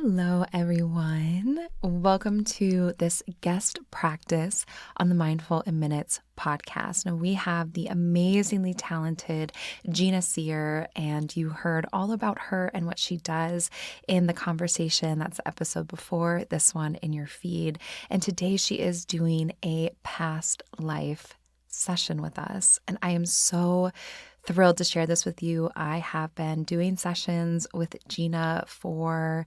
Hello, everyone. Welcome to this guest practice on the Mindful in Minutes podcast. Now, we have the amazingly talented Jina Seer, and you heard all about her and what she does in the conversation. That's the episode before this one in your feed. And today she is doing a past life session with us. And I am so thrilled to share this with you. I have been doing sessions with Jina for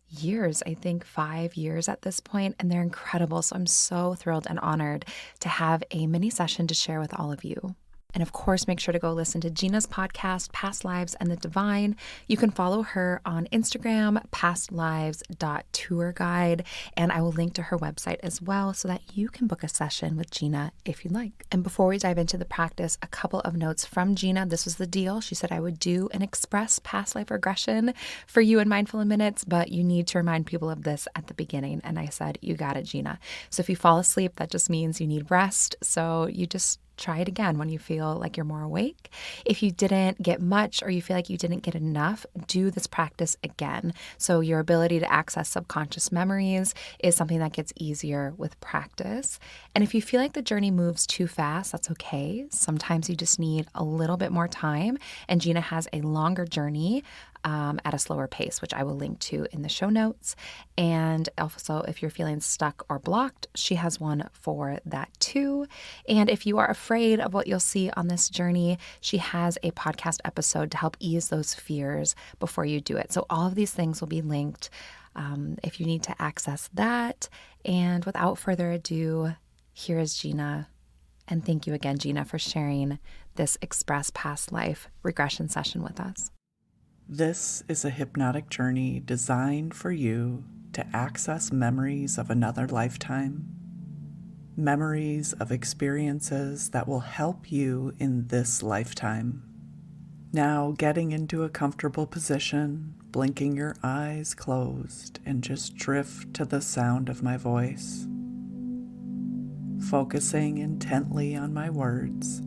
years, I think 5 years at this point, and they're incredible. So I'm so thrilled and honored to have a mini session to share with all of you. And of course, make sure to go listen to Jina's podcast, Past Lives and the Divine. You can follow her on Instagram, pastlives.tourguide, and I will link to her website as well so that you can book a session with Jina if you'd like. And before we dive into the practice, a couple of notes from Jina. This was the deal. She said I would do an express past life regression for you in Mindful in Minutes, but you need to remind people of this at the beginning. And I said, you got it, Jina. So if you fall asleep, that just means you need rest. So you just try it again when you feel like you're more awake. If you didn't get much or you feel like you didn't get enough, do this practice again. So your ability to access subconscious memories is something that gets easier with practice. And if you feel like the journey moves too fast, that's okay. Sometimes you just need a little bit more time. And Jina has a longer journey at a slower pace, which I will link to in the show notes. And also, if you're feeling stuck or blocked, she has one for that too. And if you are afraid of what you'll see on this journey, she has a podcast episode to help ease those fears before you do it. So all of these things will be linked if you need to access that. And without further ado, here is Jina. And thank you again, Jina, for sharing this Express Past Life regression session with us. This is a hypnotic journey designed for you to access memories of another lifetime, memories of experiences that will help you in this lifetime. Now, getting into a comfortable position, blinking your eyes closed, and just drift to the sound of my voice, focusing intently on my words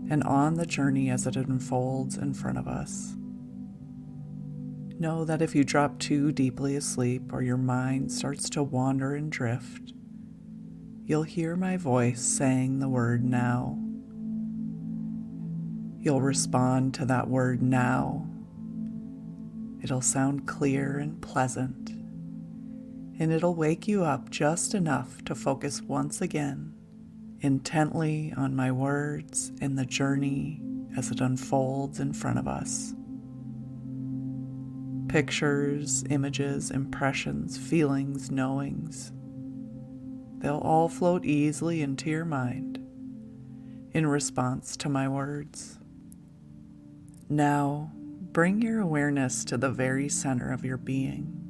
and on the journey as it unfolds in front of us. Know that if you drop too deeply asleep or your mind starts to wander and drift, you'll hear my voice saying the word now. You'll respond to that word now. It'll sound clear and pleasant, and it'll wake you up just enough to focus once again intently on my words and the journey as it unfolds in front of us. Pictures, images, impressions, feelings, knowings. They'll all float easily into your mind in response to my words. Now, bring your awareness to the very center of your being.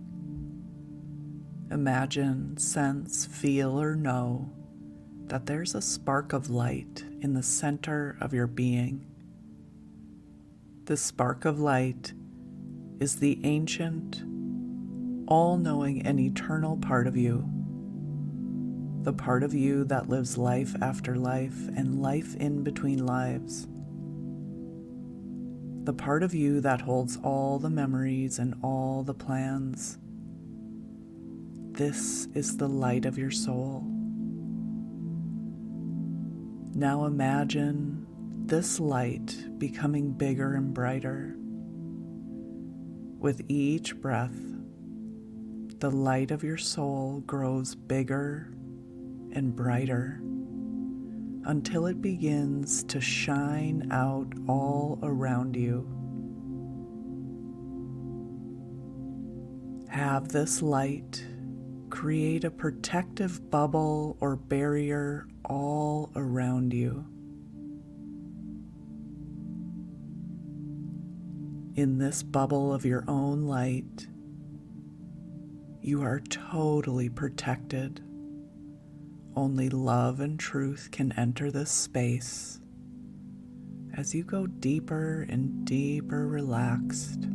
Imagine, sense, feel, or know that there's a spark of light in the center of your being. The spark of light is the ancient, all-knowing and eternal part of you, the part of you that lives life after life and life in between lives, the part of you that holds all the memories and all the plans. This is the light of your soul. Now imagine this light becoming bigger and brighter. With each breath, the light of your soul grows bigger and brighter until it begins to shine out all around you. Have this light create a protective bubble or barrier all around you. In this bubble of your own light, you are totally protected. Only love and truth can enter this space as you go deeper and deeper relaxed.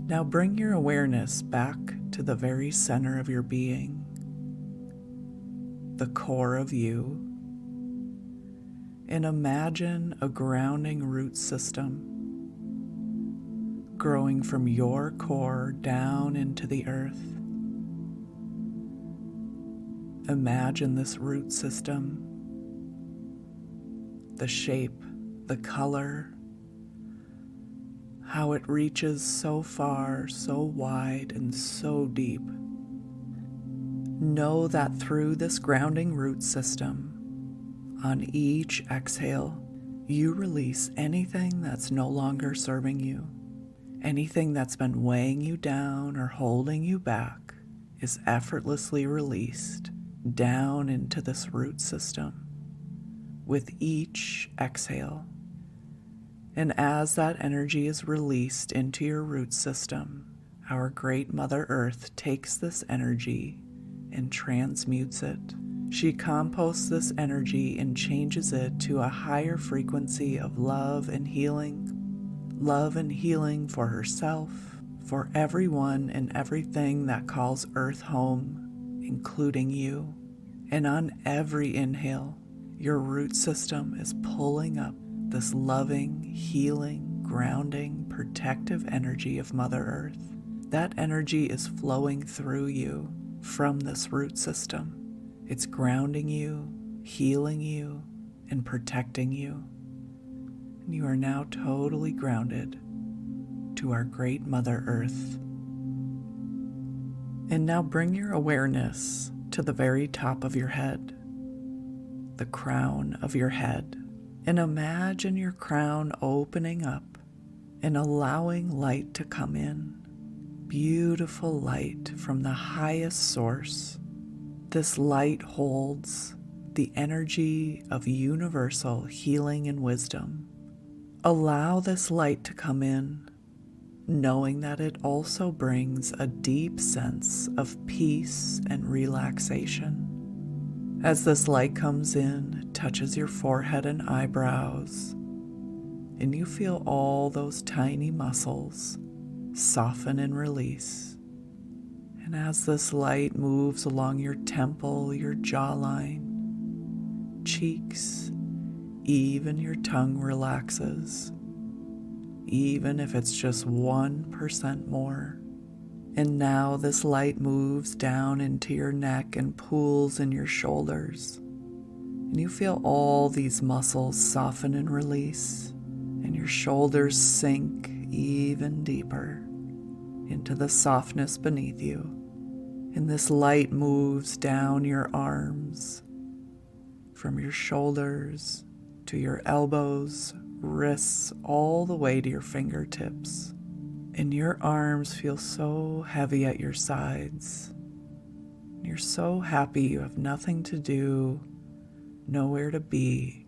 Now bring your awareness back to the very center of your being, the core of you, and imagine a grounding root system growing from your core down into the earth. Imagine this root system, the shape, the color, how it reaches so far, so wide, and so deep. Know that through this grounding root system, on each exhale, you release anything that's no longer serving you. Anything that's been weighing you down or holding you back is effortlessly released down into this root system with each exhale. And as that energy is released into your root system, our great Mother Earth takes this energy and transmutes it. She composts this energy and changes it to a higher frequency of love and healing for herself, for everyone and everything that calls Earth home, including you. And on every inhale, your root system is pulling up this loving, healing, grounding, protective energy of Mother Earth. That energy is flowing through you from this root system. It's grounding you, healing you, and protecting you. And you are now totally grounded to our great Mother Earth. And now bring your awareness to the very top of your head, the crown of your head, and imagine your crown opening up and allowing light to come in. Beautiful light from the highest source. This light holds the energy of universal healing and wisdom. Allow this light to come in, knowing that it also brings a deep sense of peace and relaxation. As this light comes in, it touches your forehead and eyebrows, and you feel all those tiny muscles soften and release. And as this light moves along your temple, your jawline, cheeks, even your tongue relaxes, even if it's just 1% more. And now this light moves down into your neck and pools in your shoulders. And you feel all these muscles soften and release, and your shoulders sink even deeper into the softness beneath you. And this light moves down your arms, from your shoulders to your elbows, wrists, all the way to your fingertips. And your arms feel so heavy at your sides. You're so happy you have nothing to do, nowhere to be,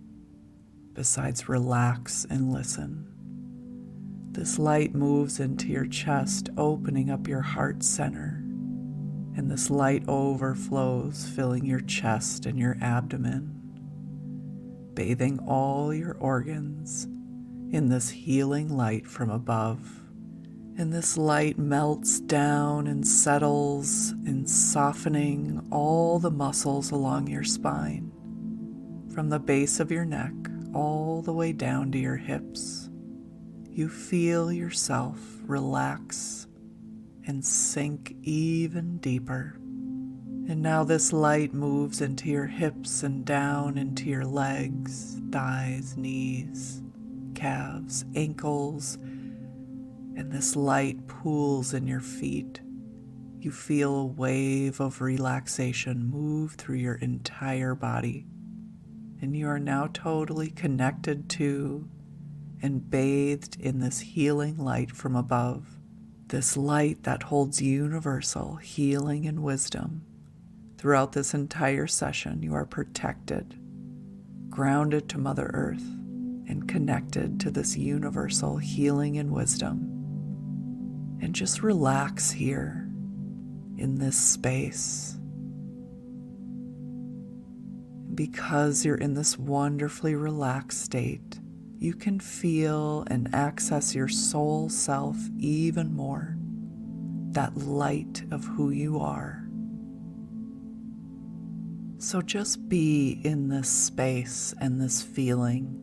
besides relax and listen. This light moves into your chest, opening up your heart center. And this light overflows, filling your chest and your abdomen, bathing all your organs in this healing light from above. And this light melts down and settles in softening all the muscles along your spine, from the base of your neck all the way down to your hips. You feel yourself relax and sink even deeper. And now this light moves into your hips and down into your legs, thighs, knees, calves, ankles, and this light pools in your feet. You feel a wave of relaxation move through your entire body, and you are now totally connected to and bathed in this healing light from above, this light that holds universal healing and wisdom. Throughout this entire session, you are protected, grounded to Mother Earth, and connected to this universal healing and wisdom. And just relax here in this space. Because you're in this wonderfully relaxed state, you can feel and access your soul self even more, that light of who you are. So just be in this space and this feeling.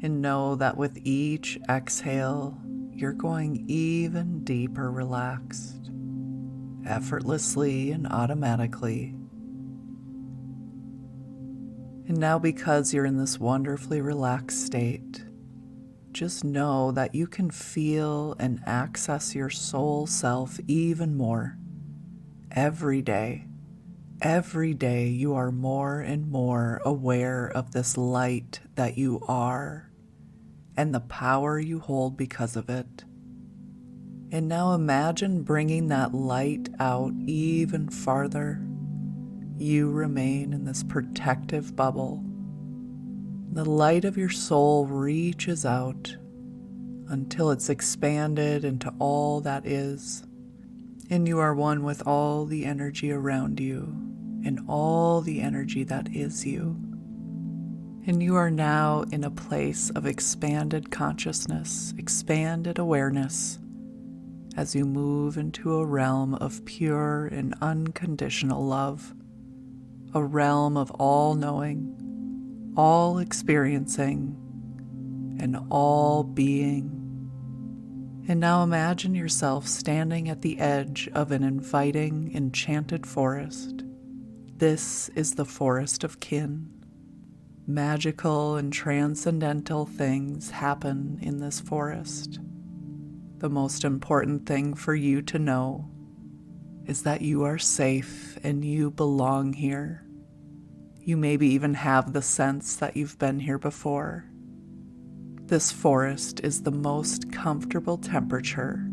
And know that with each exhale, you're going even deeper relaxed, effortlessly and automatically. And now, because you're in this wonderfully relaxed state, just know that you can feel and access your soul self even more. Every day you are more and more aware of this light that you are and the power you hold because of it. And now imagine bringing that light out even farther. You remain in this protective bubble. The light of your soul reaches out until it's expanded into all that is, and you are one with all the energy around you and all the energy that is you. And you are now in a place of expanded consciousness, expanded awareness, as you move into a realm of pure and unconditional love, a realm of all knowing, all experiencing, and all being. And now imagine yourself standing at the edge of an inviting, enchanted forest. This is the forest of kin. Magical and transcendental things happen in this forest. The most important thing for you to know is that you are safe and you belong here. You maybe even have the sense that you've been here before. This forest is the most comfortable temperature.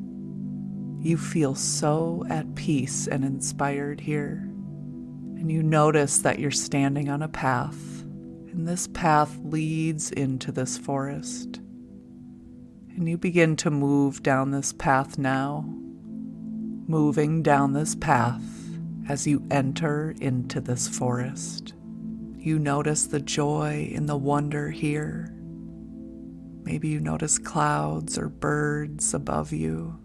You feel so at peace and inspired here. And you notice that you're standing on a path, and this path leads into this forest. And you begin to move down this path now, moving down this path as you enter into this forest. You notice the joy and the wonder here. Maybe you notice clouds or birds above you.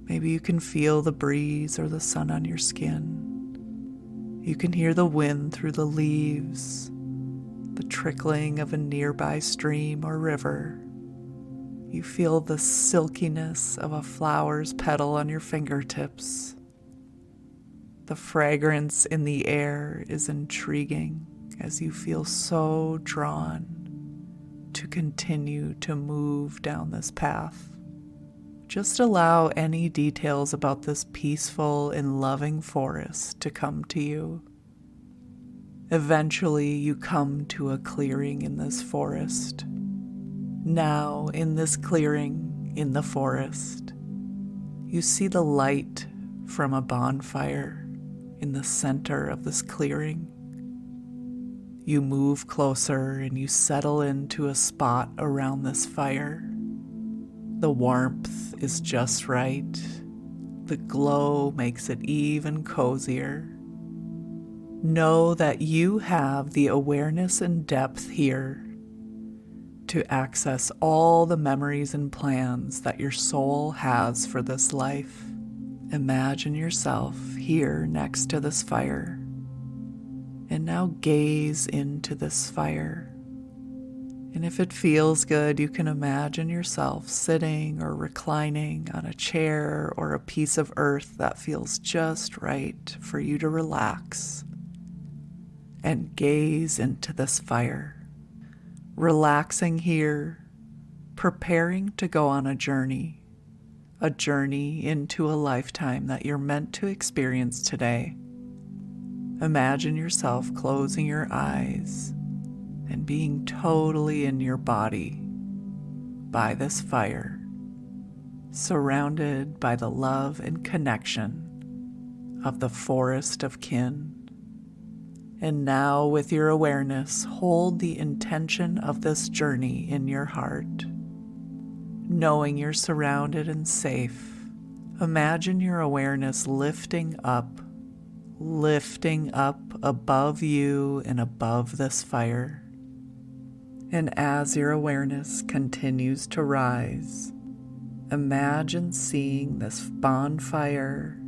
Maybe you can feel the breeze or the sun on your skin. You can hear the wind through the leaves, the trickling of a nearby stream or river. You feel the silkiness of a flower's petal on your fingertips. The fragrance in the air is intriguing as you feel so drawn to continue to move down this path. Just allow any details about this peaceful and loving forest to come to you. Eventually, you come to a clearing in this forest. Now, in this clearing in the forest, you see the light from a bonfire in the center of this clearing. You move closer and you settle into a spot around this fire. The warmth is just right. The glow makes it even cozier. Know that you have the awareness and depth here to access all the memories and plans that your soul has for this life. Imagine yourself here next to this fire. And now gaze into this fire. And if it feels good, you can imagine yourself sitting or reclining on a chair or a piece of earth that feels just right for you to relax. And gaze into this fire. Relaxing here, preparing to go on a journey into a lifetime that you're meant to experience today. Imagine yourself closing your eyes and being totally in your body by this fire, surrounded by the love and connection of the forest of kin. And now, with your awareness, hold the intention of this journey in your heart. Knowing you're surrounded and safe, imagine your awareness lifting up above you and above this fire. And as your awareness continues to rise, imagine seeing this bonfire.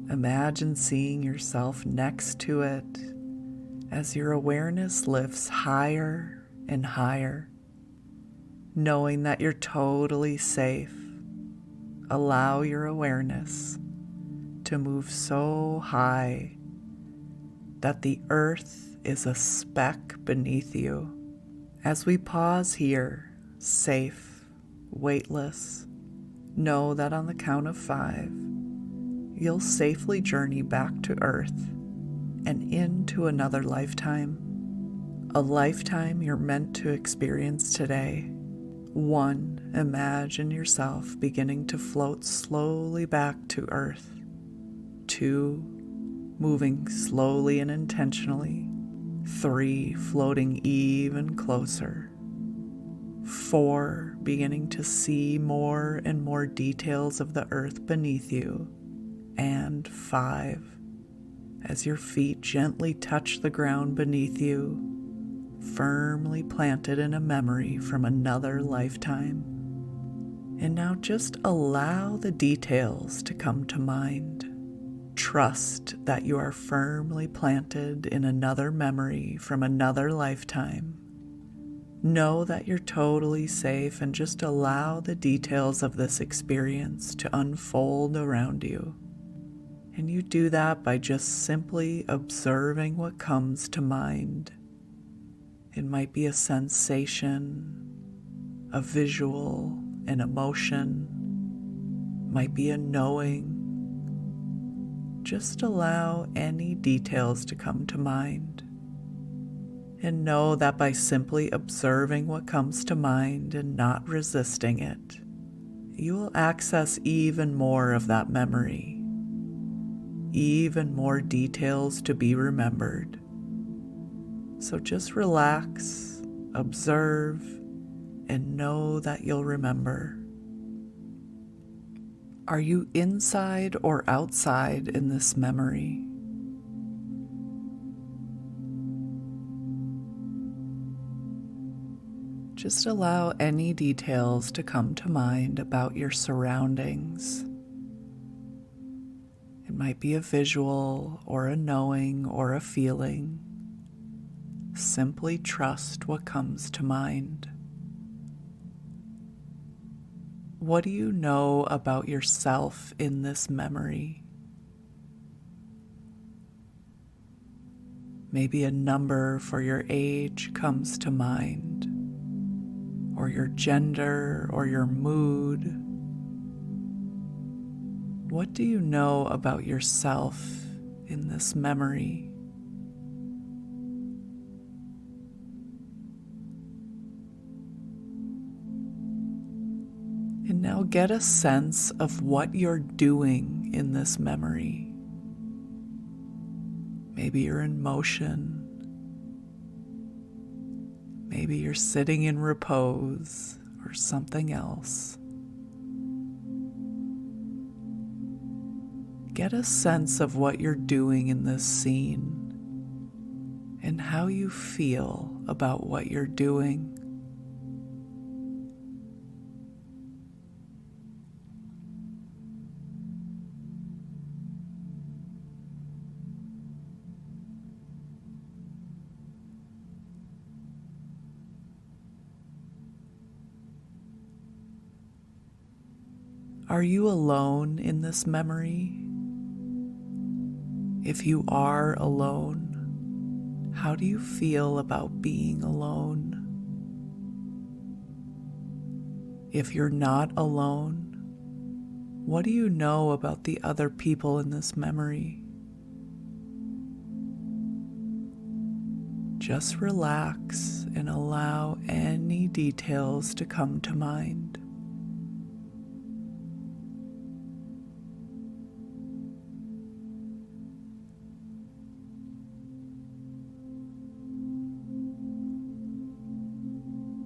Imagine seeing yourself next to it as your awareness lifts higher and higher. knowing that you're totally safe. Allow your awareness to move so high that the earth is a speck beneath you. As we pause here, safe, weightless, know that on the count of 5, you'll safely journey back to Earth and into another lifetime. A lifetime you're meant to experience today. 1, imagine yourself beginning to float slowly back to Earth. 2, moving slowly and intentionally. 3, floating even closer. 4, beginning to see more and more details of the earth beneath you. And 5, as your feet gently touch the ground beneath you, firmly planted in a memory from another lifetime. And now just allow the details to come to mind. Trust that you are firmly planted in another memory from another lifetime. Know that you're totally safe and just allow the details of this experience to unfold around you. And you do that by just simply observing what comes to mind. It might be a sensation, a visual, an emotion, might be a knowing. Just allow any details to come to mind. And know that by simply observing what comes to mind and not resisting it, you will access even more of that memory, even more details to be remembered. So just relax, observe, and know that you'll remember. Are you inside or outside in this memory? Just allow any details to come to mind about your surroundings. It might be a visual or a knowing or a feeling. Simply trust what comes to mind. What do you know about yourself in this memory? Maybe a number for your age comes to mind, or your gender, or your mood. What do you know about yourself in this memory? And now get a sense of what you're doing in this memory. Maybe you're in motion. Maybe you're sitting in repose or something else. Get a sense of what you're doing in this scene and how you feel about what you're doing. Are you alone in this memory? If you are alone, how do you feel about being alone? If you're not alone, what do you know about the other people in this memory? Just relax and allow any details to come to mind.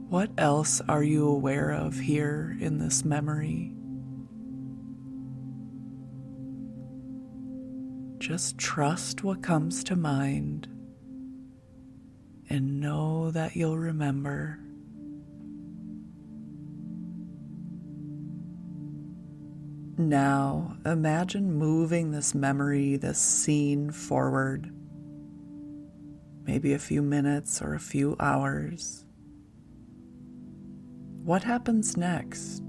What else are you aware of here in this memory? Just trust what comes to mind and know that you'll remember. Now, imagine moving this memory, this scene forward, maybe a few minutes or a few hours. What happens next?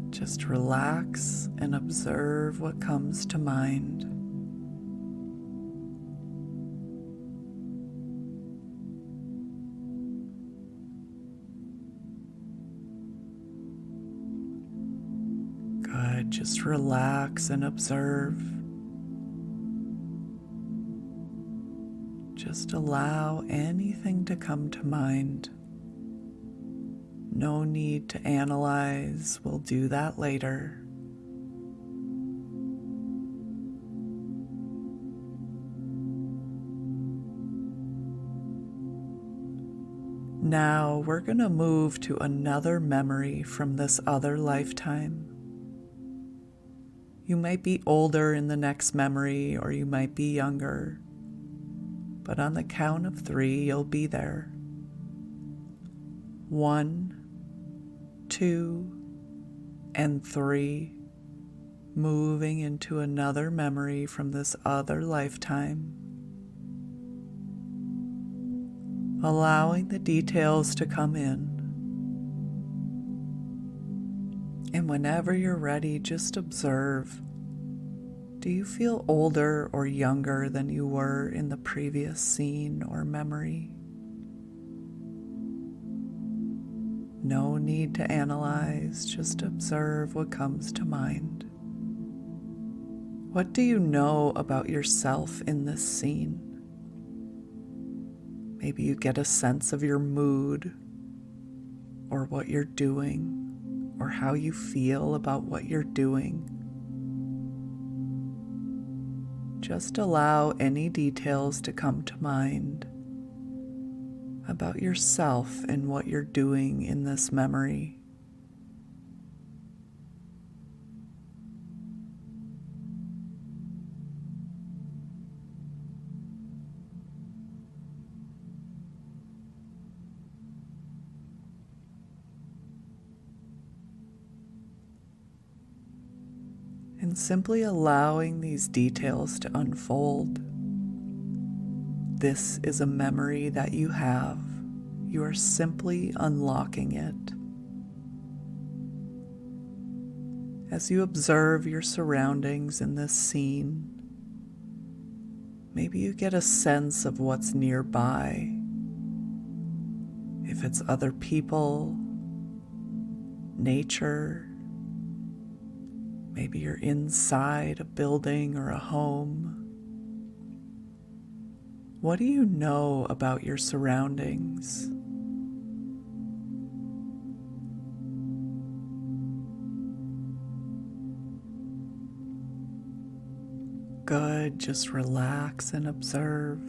Just relax and observe what comes to mind. Good, just relax and observe. Just allow anything to come to mind. No need to analyze, we'll do that later. Now we're going to move to another memory from this other lifetime. You might be older in the next memory, or you might be younger, but on the count of 3, you'll be there. 1, 2, and 3, moving into another memory from this other lifetime. Allowing the details to come in. And whenever you're ready, just observe. Do you feel older or younger than you were in the previous scene or memory? No need to analyze, just observe what comes to mind. What do you know about yourself in this scene? Maybe you get a sense of your mood, or what you're doing, or how you feel about what you're doing. Just allow any details to come to mind about yourself and what you're doing in this memory. And simply allowing these details to unfold. This is a memory that you have. You are simply unlocking it. As you observe your surroundings in this scene, maybe you get a sense of what's nearby. If it's other people, nature, maybe you're inside a building or a home. What do you know about your surroundings? Good, just relax and observe.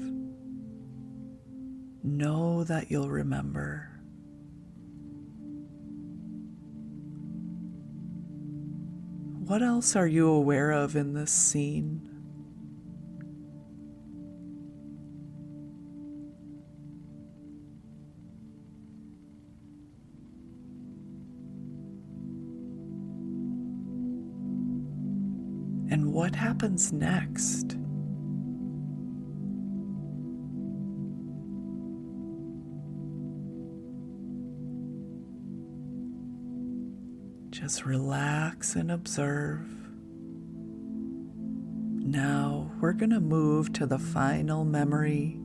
Know that you'll remember. What else are you aware of in this scene? And what happens next? Just relax and observe. Now we're going to move to the final memory,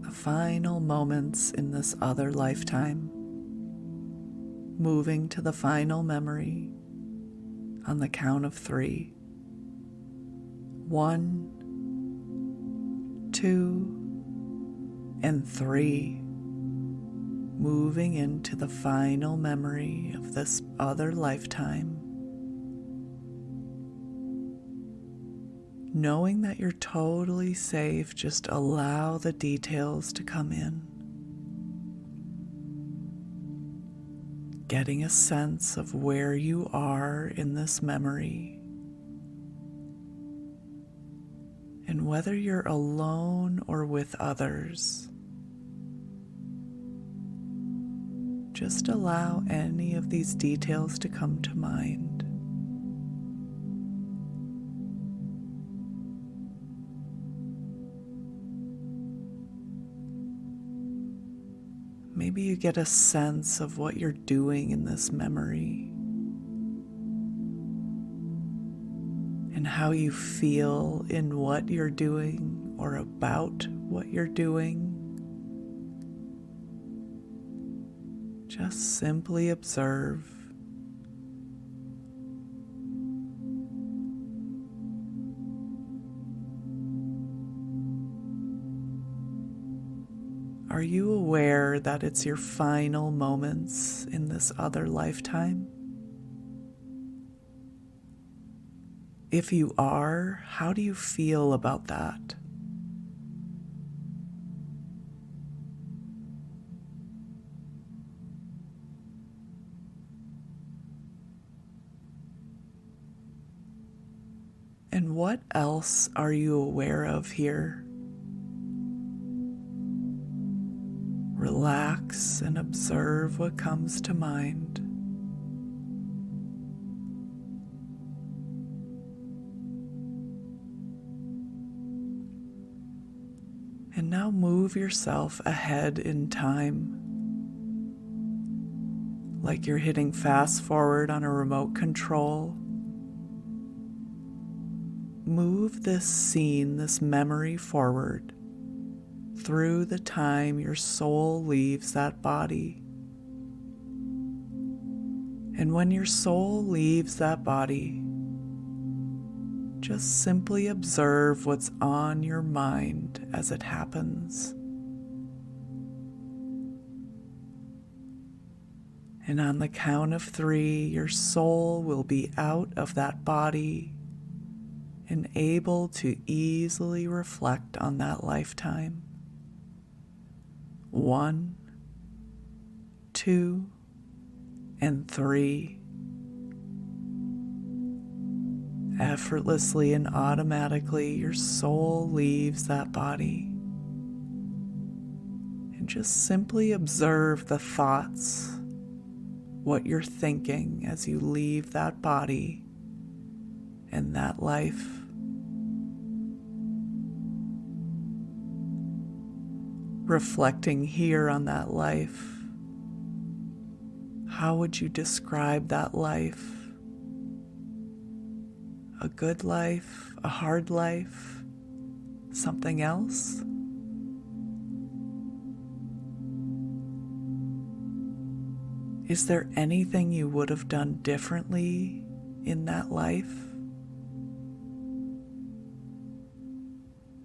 the final moments in this other lifetime. Moving to the final memory on the count of 3. 1, 2, and 3. Moving into the final memory of this other lifetime. Knowing that you're totally safe, just allow the details to come in. Getting a sense of where you are in this memory. And whether you're alone or with others. Just allow any of these details to come to mind. maybe you get a sense of what you're doing in this memory and how you feel in what you're doing or about what you're doing. Just simply observe. Are you aware that it's your final moments in this other lifetime? If you are, how do you feel about that? And what else are you aware of here? Relax and observe what comes to mind. And now move yourself ahead in time, like you're hitting fast forward on a remote control. Move this scene, this memory forward through the time your soul leaves that body. And when your soul leaves that body, just simply observe what's on your mind as it happens. And on the count of 3, your soul will be out of that body and able to easily reflect on that lifetime. 1, 2, and 3. Effortlessly and automatically, your soul leaves that body. And just simply observe the thoughts, what you're thinking as you leave that body and that life. Reflecting here on that life, how would you describe that life? A good life, a hard life, something else? Is there anything you would have done differently in that life?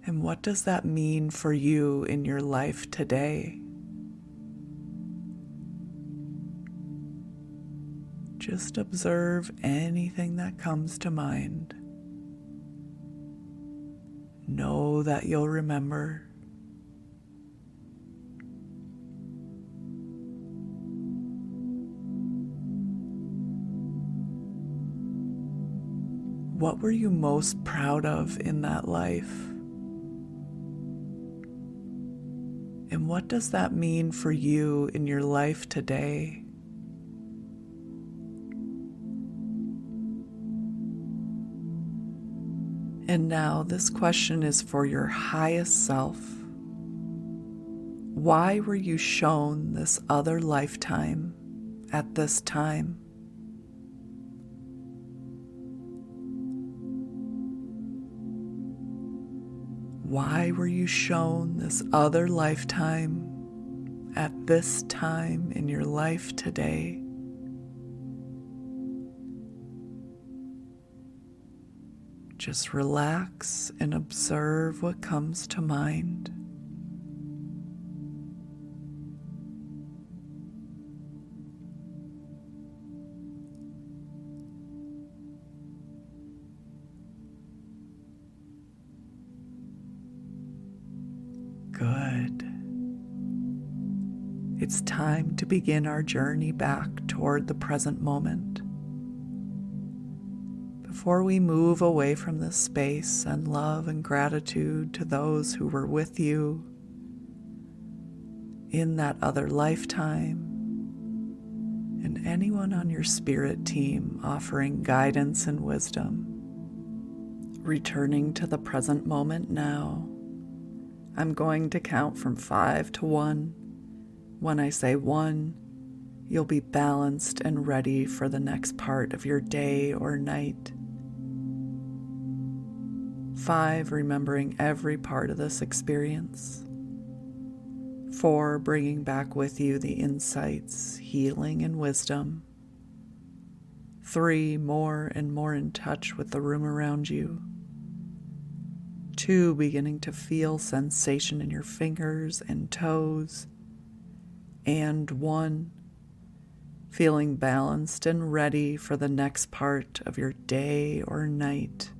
And what does that mean for you in your life today? Just observe anything that comes to mind. Know that you'll remember. What were you most proud of in that life? And what does that mean for you in your life today? And now this question is for your highest self. Why were you shown this other lifetime at this time? Why were you shown this other lifetime at this time in your life today? Just relax and observe what comes to mind. Good. It's time to begin our journey back toward the present moment. Before we move away from this space, send love and gratitude to those who were with you in that other lifetime, and anyone on your spirit team offering guidance and wisdom. Returning to the present moment now, I'm going to count from 5 to 1. When I say 1, you'll be balanced and ready for the next part of your day or night. 5, remembering every part of this experience. 4, bringing back with you the insights, healing, and wisdom. 3, more and more in touch with the room around you. 2, beginning to feel sensation in your fingers and toes. And 1, feeling balanced and ready for the next part of your day or night.